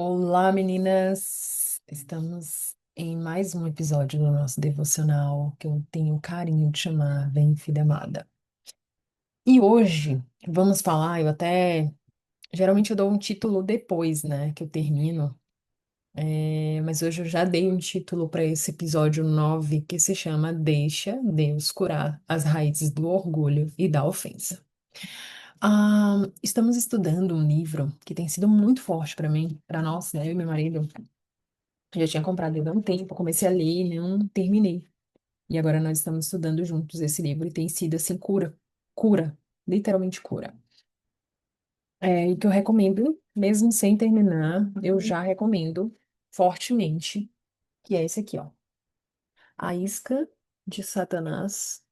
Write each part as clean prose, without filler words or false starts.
Olá, meninas! Estamos em mais um episódio do nosso devocional que eu tenho o carinho de chamar Vem Filha Amada. E hoje vamos falar, geralmente eu dou um título depois, né, que eu termino, mas hoje eu já dei um título para esse episódio 9 que se chama Deixa Deus curar as raízes do orgulho e da ofensa. Estamos estudando um livro que tem sido muito forte para mim, para nós, né, eu e meu marido. Eu já tinha comprado ele há um tempo, comecei a ler e não terminei. E agora nós estamos estudando juntos esse livro e tem sido assim, cura, literalmente cura. E que eu recomendo, mesmo sem terminar, eu já recomendo fortemente, que é esse aqui, ó. A Isca de Satanás,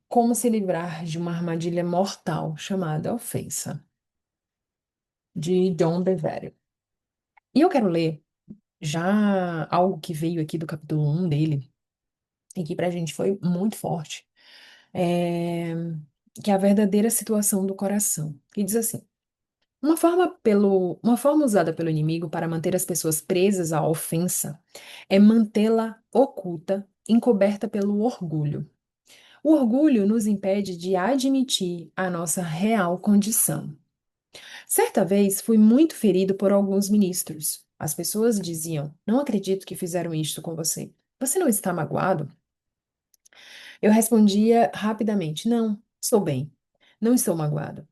Como se livrar de uma armadilha mortal chamada ofensa, de John Bevere. E eu quero ler já algo que veio aqui do capítulo 1 dele, e que pra gente foi muito forte é, que é a verdadeira situação do coração, que diz assim: uma forma usada pelo inimigo para manter as pessoas presas à ofensa é mantê-la oculta, encoberta pelo orgulho. O orgulho nos impede de admitir a nossa real condição. Certa vez fui muito ferido por alguns ministros. As pessoas diziam: Não acredito que fizeram isto com você. Você não está magoado? Eu respondia rapidamente: Não, estou bem. Não estou magoado.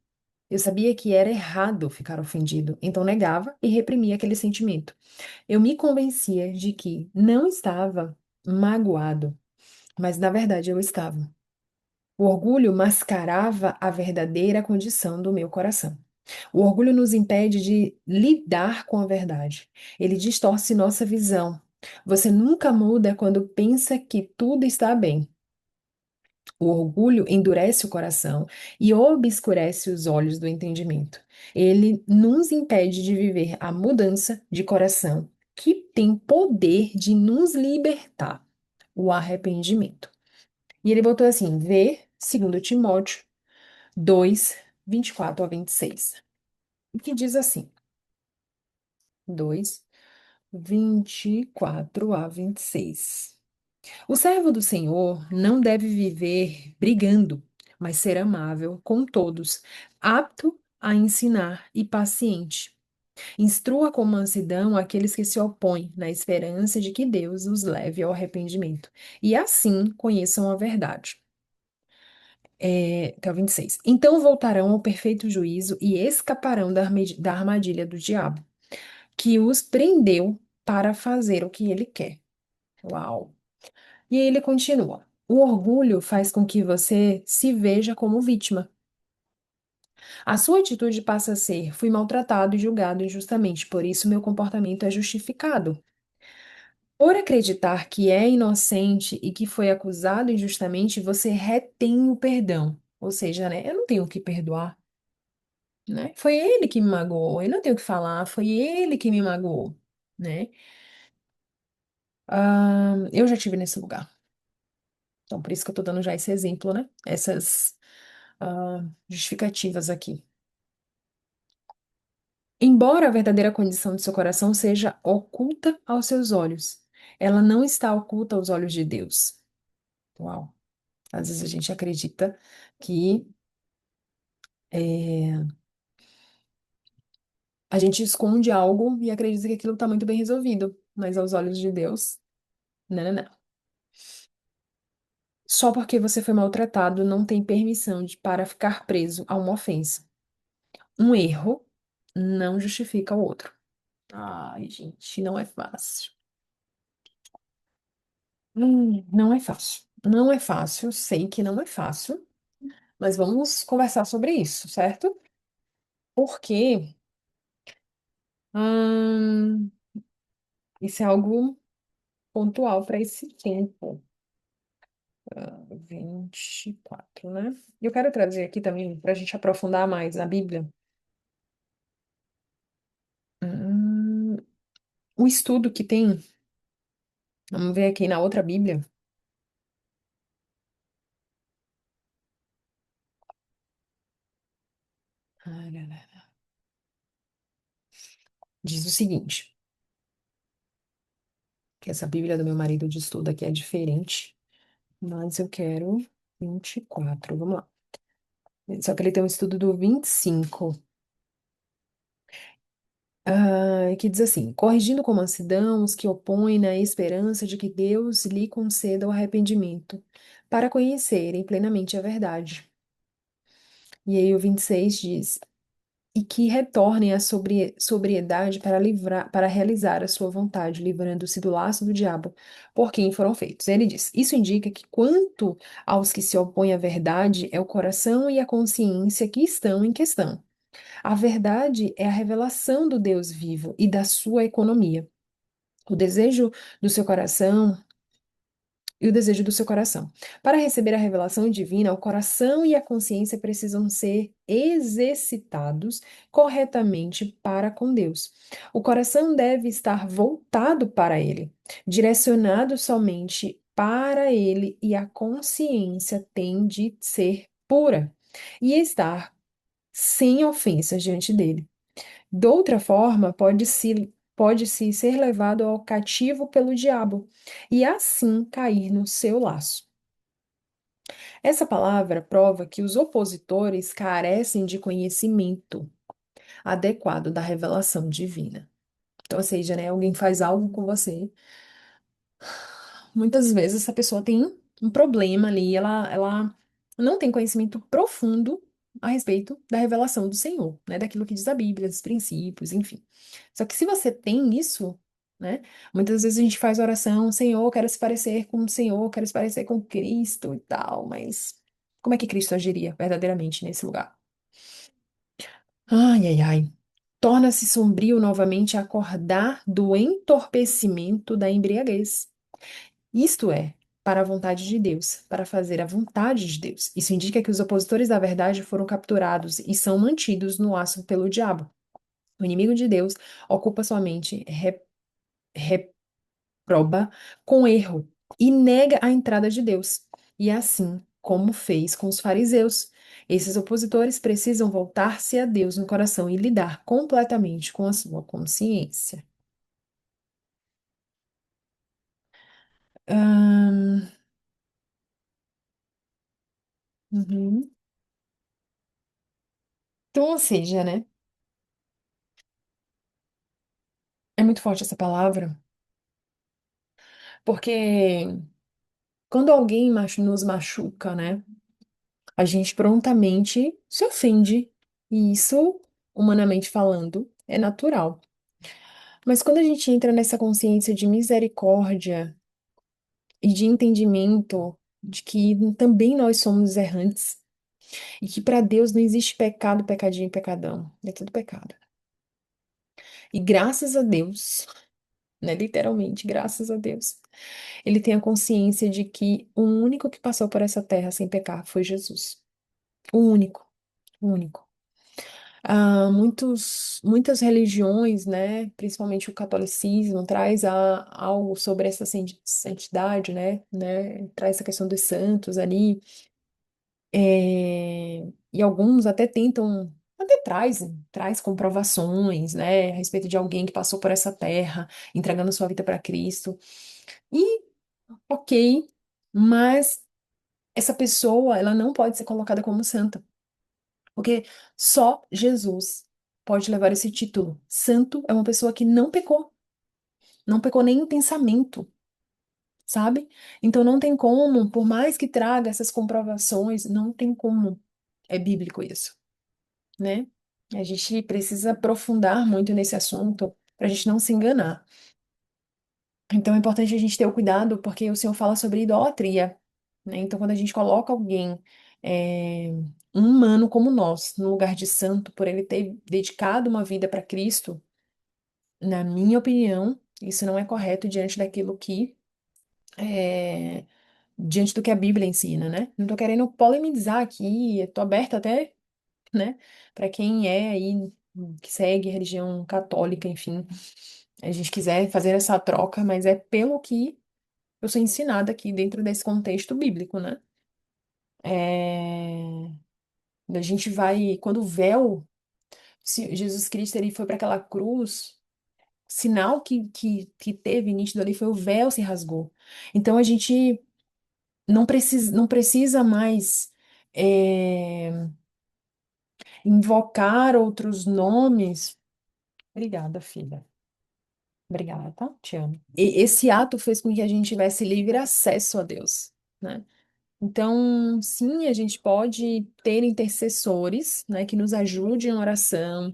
Eu sabia que era errado ficar ofendido, então negava e reprimia aquele sentimento. Eu me convencia de que não estava magoado, mas na verdade eu estava. O orgulho mascarava a verdadeira condição do meu coração. O orgulho nos impede de lidar com a verdade. Ele distorce nossa visão. Você nunca muda quando pensa que tudo está bem. O orgulho endurece o coração e obscurece os olhos do entendimento. Ele nos impede de viver a mudança de coração que tem poder de nos libertar, o arrependimento. E ele botou assim, vê 2 Timóteo 2, 24 a 26, que diz assim, 2, 24 a 26. O servo do Senhor não deve viver brigando, mas ser amável com todos, apto a ensinar e paciente. Instrua com mansidão aqueles que se opõem, na esperança de que Deus os leve ao arrependimento, e assim conheçam a verdade. Até o 26. Então voltarão ao perfeito juízo e escaparão da armadilha do diabo, que os prendeu para fazer o que ele quer. Uau! E aí ele continua. O orgulho faz com que você se veja como vítima. A sua atitude passa a ser: fui maltratado e julgado injustamente, por isso meu comportamento é justificado. Por acreditar que é inocente e que foi acusado injustamente, você retém o perdão. Ou seja, né, eu não tenho o que perdoar, né? Foi ele que me magoou, eu não tenho o que falar, foi ele que me magoou, né? Eu já tive nesse lugar. Então, por isso que eu tô dando já esse exemplo, né? Essas justificativas aqui. Embora a verdadeira condição de seu coração seja oculta aos seus olhos, ela não está oculta aos olhos de Deus. Uau! Às vezes a gente acredita que é, a gente esconde algo e acredita que aquilo está muito bem resolvido, mas aos olhos de Deus, não, não, não. Só porque você foi maltratado não tem permissão para ficar preso a uma ofensa. Um erro não justifica o outro. Ai, gente, não é fácil. Não é fácil. Não é fácil, sei que não é fácil, mas vamos conversar sobre isso, certo? Porque hum, isso é algo pontual para esse tempo. 24, né? E eu quero trazer aqui também, para a gente aprofundar mais na Bíblia, hum, o estudo que tem. Vamos ver aqui na outra Bíblia. Diz o seguinte, que essa Bíblia do meu marido de estudo aqui é diferente, mas eu quero 24. Vamos lá. Só que ele tem um estudo do 25. Que diz assim: corrigindo com mansidão os que opõem na esperança de que Deus lhe conceda o arrependimento, para conhecerem plenamente a verdade. E aí o 26 diz: e que retornem à sobriedade para para realizar a sua vontade, livrando-se do laço do diabo, por quem foram feitos. Ele diz: isso indica que quanto aos que se opõem à verdade, é o coração e a consciência que estão em questão. A verdade é a revelação do Deus vivo e da sua economia. O desejo do seu coração e o desejo do seu coração. Para receber a revelação divina, o coração e a consciência precisam ser exercitados corretamente para com Deus. O coração deve estar voltado para Ele, direcionado somente para Ele, e a consciência tem de ser pura e estar sem ofensas diante dele. De outra forma, pode-se ser levado ao cativo pelo diabo e assim cair no seu laço. Essa palavra prova que os opositores carecem de conhecimento adequado da revelação divina. Então, ou seja, né, alguém faz algo com você, muitas vezes essa pessoa tem um problema ali, ela não tem conhecimento profundo a respeito da revelação do Senhor, né? Daquilo que diz a Bíblia, dos princípios, enfim. Só que se você tem isso, né? Muitas vezes a gente faz oração, Senhor, quero se parecer com o Senhor, quero se parecer com Cristo e tal, mas como é que Cristo agiria verdadeiramente nesse lugar? Ai, ai, ai. Torna-se sombrio novamente acordar do entorpecimento da embriaguez. Isto é, para a vontade de Deus, para fazer a vontade de Deus. Isso indica que os opositores da verdade foram capturados e são mantidos no laço pelo diabo. O inimigo de Deus ocupa sua mente, reproba com erro e nega a entrada de Deus. E assim como fez com os fariseus. Esses opositores precisam voltar-se a Deus no coração e lidar completamente com a sua consciência. Ahn, uhum. Então, ou seja, né? É muito forte essa palavra, porque quando alguém nos machuca, né, a gente prontamente se ofende, e isso, humanamente falando, é natural. Mas quando a gente entra nessa consciência de misericórdia e de entendimento de que também nós somos errantes e que para Deus não existe pecado, pecadinho e pecadão, é tudo pecado. E graças a Deus, né, literalmente, graças a Deus, ele tem a consciência de que o único que passou por essa terra sem pecar foi Jesus. O único, o único. Muitas religiões, né, principalmente o catolicismo, traz algo sobre essa santidade, né, traz essa questão dos santos ali, e alguns até tentam, até traz comprovações, né, a respeito de alguém que passou por essa terra, entregando sua vida para Cristo. E, ok, mas essa pessoa, ela não pode ser colocada como santa, porque só Jesus pode levar esse título. Santo é uma pessoa que não pecou, não pecou nem em pensamento, sabe? Então não tem como, por mais que traga essas comprovações, não tem como. É bíblico isso, né? A gente precisa aprofundar muito nesse assunto para a gente não se enganar. Então é importante a gente ter o cuidado, porque o Senhor fala sobre idolatria, né? Então, quando a gente coloca alguém, um humano como nós, no lugar de santo, por ele ter dedicado uma vida para Cristo, na minha opinião, isso não é correto diante daquilo que, diante do que a Bíblia ensina, né? Não tô querendo polemizar aqui, tô aberta até, né, para quem é aí, que segue a religião católica, enfim, a gente quiser fazer essa troca, mas é pelo que eu sou ensinada aqui dentro desse contexto bíblico, né? É, a gente vai, quando o véu, se Jesus Cristo ele foi para aquela cruz, sinal que teve nítido ali foi o véu se rasgou. Então a gente não precisa mais é, invocar outros nomes. Obrigada, filha. Obrigada, tá? Te amo. E esse ato fez com que a gente tivesse livre acesso a Deus, né? Então, sim, a gente pode ter intercessores, né, que nos ajudem em oração,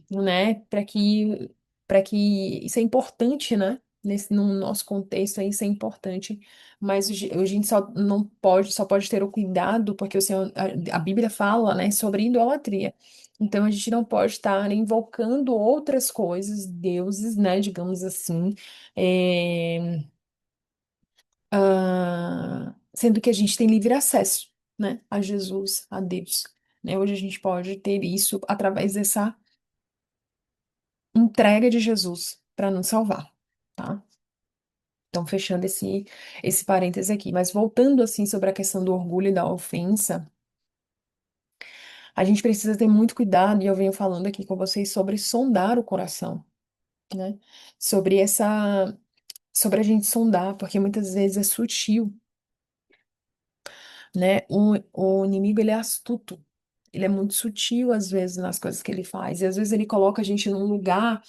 né, para que isso é importante, né? No nosso contexto aí, isso é importante, mas a gente só não pode, só pode ter o cuidado, porque o Senhor, a Bíblia fala, né, sobre idolatria. Então a gente não pode estar invocando outras coisas, deuses, né, digamos assim, é, sendo que a gente tem livre acesso, né, a Jesus, a Deus. Né? Hoje a gente pode ter isso através dessa entrega de Jesus para nos salvar, tá? Então, fechando esse parêntese aqui. Mas voltando, assim, sobre a questão do orgulho e da ofensa, a gente precisa ter muito cuidado, e eu venho falando aqui com vocês sobre sondar o coração, né? Sobre sobre a gente sondar, porque muitas vezes é sutil, né? O inimigo, ele é astuto. Ele é muito sutil, às vezes, nas coisas que ele faz. E às vezes ele coloca a gente num lugar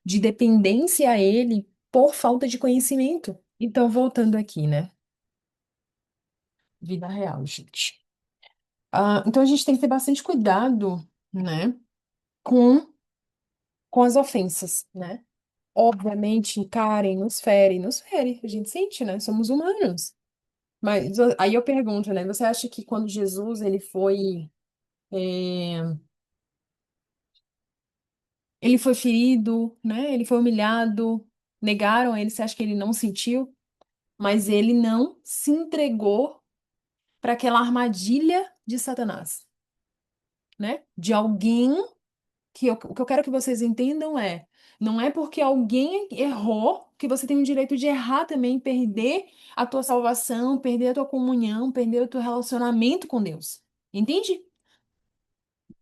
de dependência a ele por falta de conhecimento. Então, voltando aqui, né? Vida real, gente. Então, a gente tem que ter bastante cuidado, né? Com, com as ofensas, né? Obviamente, Karen nos fere. A gente sente, né? Somos humanos. Mas aí eu pergunto, né? Você acha que quando Jesus, eh, ele foi ferido, né? Ele foi humilhado, negaram ele, você acha que ele não sentiu? Mas ele não se entregou para aquela armadilha de Satanás, né? De alguém o que eu quero que vocês entendam é, não é porque alguém errou que você tem o direito de errar também, perder a tua salvação, perder a tua comunhão, perder o teu relacionamento com Deus. Entende?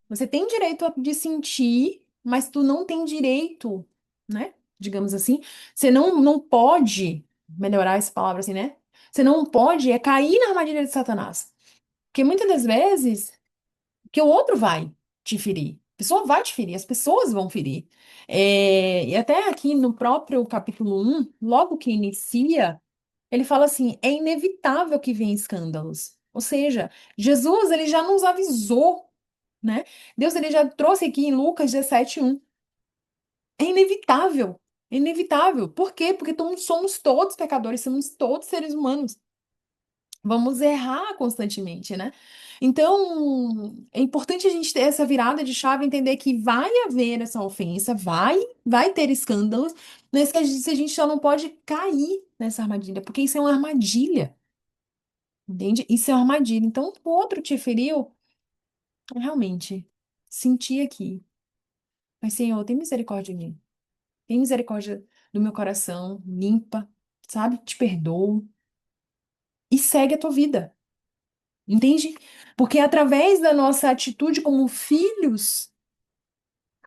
Você tem direito de sentir, mas tu não tem direito, né? Digamos assim, você não pode melhorar essa palavra assim, né? Você não pode cair na armadilha de Satanás. Porque muitas das vezes que o outro vai te ferir. A pessoa vai te ferir, as pessoas vão ferir. E até aqui no próprio capítulo 1, logo que inicia, ele fala assim: é inevitável que venha escândalos. Ou seja, Jesus ele já nos avisou, né? Deus ele já trouxe aqui em Lucas 17:1. É inevitável. É inevitável. Por quê? Porque somos todos pecadores, somos todos seres humanos. Vamos errar constantemente, né? Então, é importante a gente ter essa virada de chave, entender que vai haver essa ofensa, vai ter escândalos, mas que a gente só não pode cair nessa armadilha, porque isso é uma armadilha, entende? Isso é uma armadilha. Então, o outro te feriu, realmente, senti aqui. Mas, Senhor, tem misericórdia de mim. Tem misericórdia do meu coração, limpa, sabe? Te perdoo e segue a tua vida. Entende? Porque através da nossa atitude como filhos,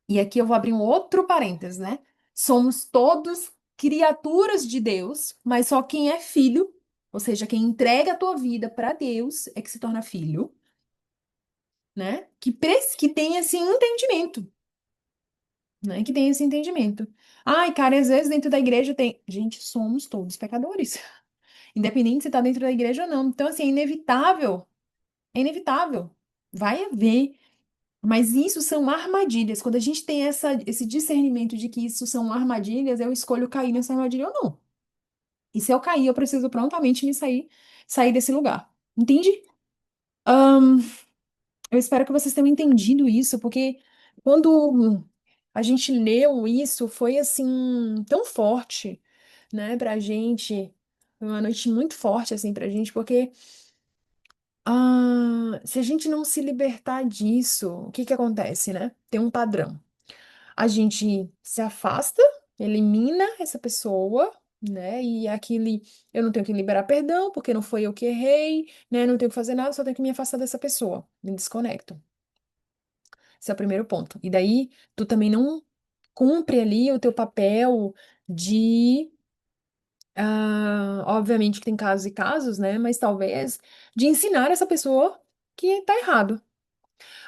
e aqui eu vou abrir um outro parênteses, né? Somos todos criaturas de Deus, mas só quem é filho, ou seja, quem entrega a tua vida para Deus é que se torna filho, né? Que tem esse entendimento, né? Que tem esse entendimento. Ai, cara, às vezes dentro da igreja tem. Gente, somos todos pecadores. Independente se tá dentro da igreja ou não. Então, assim, é inevitável. É inevitável. Vai haver. Mas isso são armadilhas. Quando a gente tem esse discernimento de que isso são armadilhas, eu escolho cair nessa armadilha ou não. E se eu cair, eu preciso prontamente sair desse lugar. Entende? Ahn, eu espero que vocês tenham entendido isso, porque quando a gente leu isso, foi assim, tão forte, né, pra gente. Foi uma noite muito forte, assim, pra gente, porque se a gente não se libertar disso, o que que acontece, né? Tem um padrão. A gente se afasta, elimina essa pessoa, né? E aquele, eu não tenho que liberar perdão, porque não foi eu que errei, né? Não tenho que fazer nada, só tenho que me afastar dessa pessoa. Me desconecto. Esse é o primeiro ponto. E daí, tu também não. cumpre ali o teu papel de, obviamente que tem casos e casos, né? Mas talvez de ensinar essa pessoa que tá errado.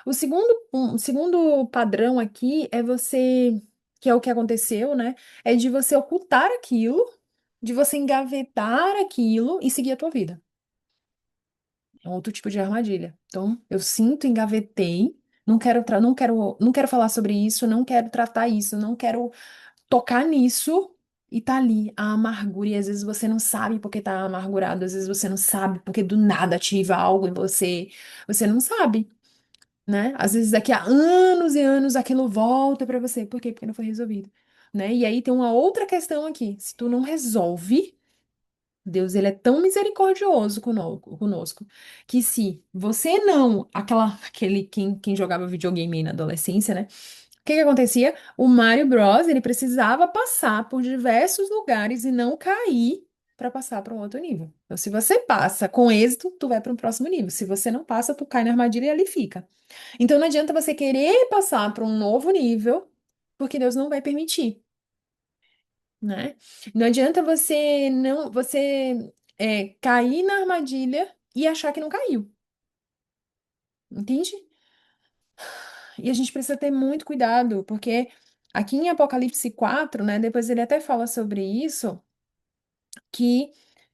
O segundo padrão aqui é você, que é o que aconteceu, né? É de você ocultar aquilo, de você engavetar aquilo e seguir a tua vida. É um outro tipo de armadilha. Então, eu sinto, engavetei, não quero falar sobre isso, não quero tratar isso, não quero tocar nisso. E tá ali a amargura, e às vezes você não sabe porque tá amargurado, às vezes você não sabe porque do nada ativa algo em você, você não sabe, né? Às vezes daqui a anos e anos aquilo volta pra você. Por quê? Porque não foi resolvido, né? E aí tem uma outra questão aqui. Se tu não resolve, Deus, ele é tão misericordioso conosco, que se você não, quem jogava videogame aí na adolescência, né? O que que acontecia? O Mario Bros, ele precisava passar por diversos lugares e não cair para passar para um outro nível. Então, se você passa com êxito, tu vai para um próximo nível. Se você não passa, tu cai na armadilha e ali fica. Então, não adianta você querer passar para um novo nível, porque Deus não vai permitir, né? Não adianta você cair na armadilha e achar que não caiu, entende? E a gente precisa ter muito cuidado, porque aqui em Apocalipse 4, né, depois ele até fala sobre isso, que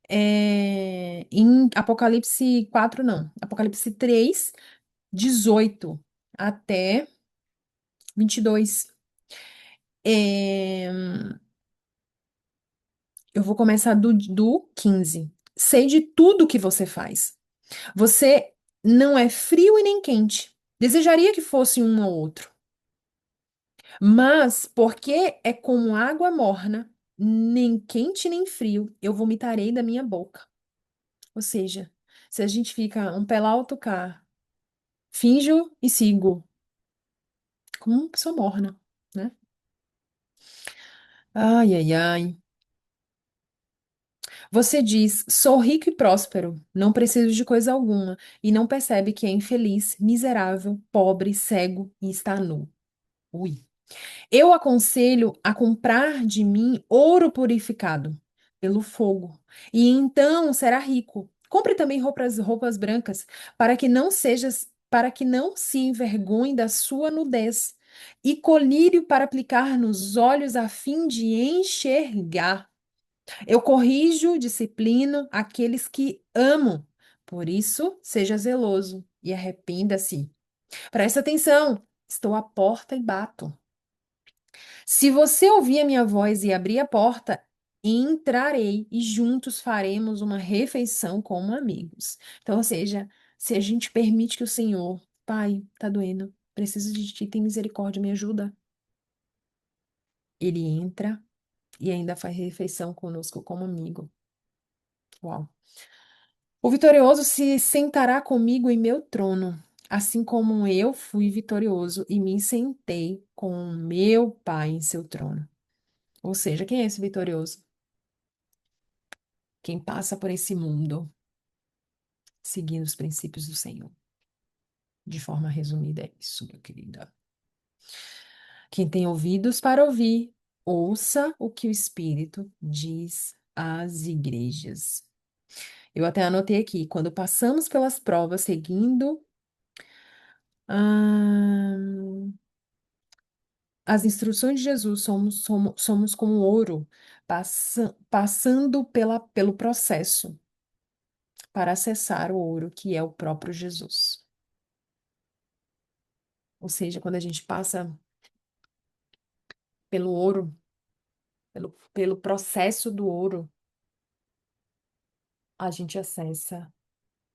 em Apocalipse 4 não, Apocalipse 3, 18 até 22. É, eu vou começar do 15. Sei de tudo que você faz. Você não é frio e nem quente. Desejaria que fosse um ou outro. Mas, porque é como água morna, nem quente nem frio, eu vomitarei da minha boca. Ou seja, se a gente fica um pé lá, outro cá, finjo e sigo, como uma pessoa morna, né? Ai, ai, ai. Você diz, sou rico e próspero, não preciso de coisa alguma, e não percebe que é infeliz, miserável, pobre, cego e está nu. Ui. Eu aconselho a comprar de mim ouro purificado pelo fogo, e então será rico. Compre também roupas brancas, para que não se envergonhe da sua nudez, e colírio para aplicar nos olhos a fim de enxergar. Eu corrijo, disciplino aqueles que amo. Por isso, seja zeloso e arrependa-se. Presta atenção, estou à porta e bato. Se você ouvir a minha voz e abrir a porta, entrarei e juntos faremos uma refeição como amigos. Então, ou seja, se a gente permite que o Senhor, Pai, tá doendo, preciso de ti, tem misericórdia, me ajuda. Ele entra e ainda faz refeição conosco como amigo. Uau. O vitorioso se sentará comigo em meu trono, assim como eu fui vitorioso e me sentei com meu Pai em seu trono. Ou seja, quem é esse vitorioso? Quem passa por esse mundo seguindo os princípios do Senhor. De forma resumida, é isso, meu querida. Quem tem ouvidos para ouvir, ouça o que o Espírito diz às igrejas. Eu até anotei aqui, quando passamos pelas provas seguindo ahn, as instruções de Jesus, somos como ouro, passando pelo processo para acessar o ouro que é o próprio Jesus. Ou seja, quando a gente passa pelo ouro, pelo processo do ouro, a gente acessa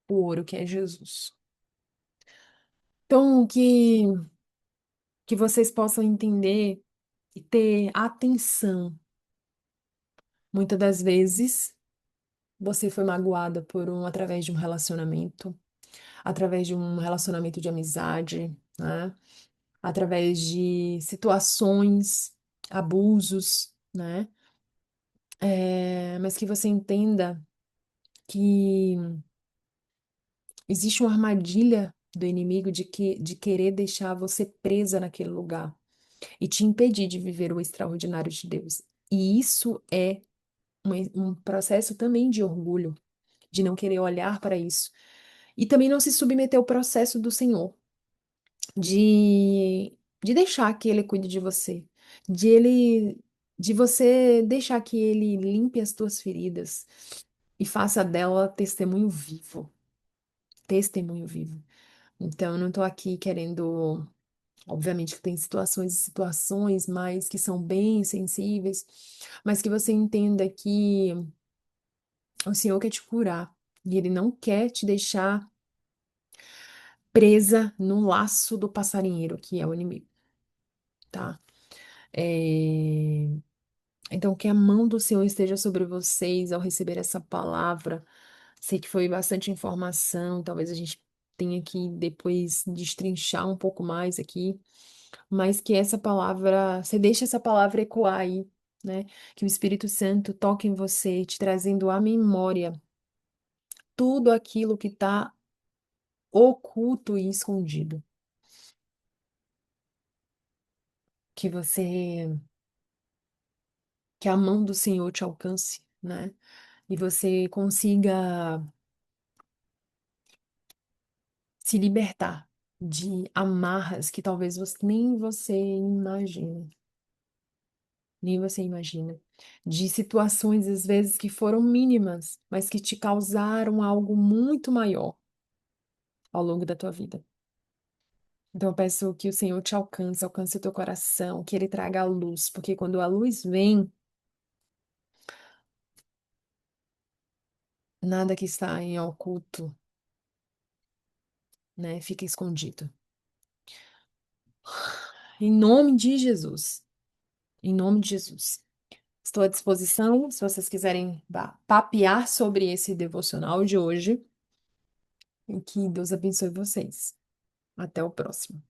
o ouro que é Jesus. Então, que vocês possam entender e ter atenção. Muitas das vezes, você foi magoada através de um relacionamento, através de um relacionamento de amizade, né? Através de situações, abusos, né? Mas que você entenda que existe uma armadilha do inimigo de querer deixar você presa naquele lugar. e te impedir de viver o extraordinário de Deus. E isso é um processo também de orgulho, de não querer olhar para isso. E também não se submeter ao processo do Senhor, de deixar que Ele cuide de você, de ele, de você deixar que Ele limpe as tuas feridas e faça dela testemunho vivo, testemunho vivo. Então, eu não estou aqui querendo, obviamente que tem situações e situações, mas que são bem sensíveis, mas que você entenda que o Senhor quer te curar e Ele não quer te deixar presa no laço do passarinheiro, que é o inimigo, tá? É, Então, que a mão do Senhor esteja sobre vocês ao receber essa palavra. Sei que foi bastante informação, talvez a gente tenha que depois destrinchar um pouco mais aqui, mas que essa palavra, você deixe essa palavra ecoar aí, né? Que o Espírito Santo toque em você, te trazendo à memória tudo aquilo que está oculto e escondido. Que você, que a mão do Senhor te alcance, né? E você consiga se libertar de amarras que talvez nem você imagine, nem você imagina, de situações às vezes que foram mínimas, mas que te causaram algo muito maior ao longo da tua vida. Então eu peço que o Senhor te alcance, alcance o teu coração, que Ele traga a luz, porque quando a luz vem, nada que está em oculto, né, fica escondido. Em nome de Jesus, em nome de Jesus. Estou à disposição, se vocês quiserem papear sobre esse devocional de hoje. E que Deus abençoe vocês. Até o próximo.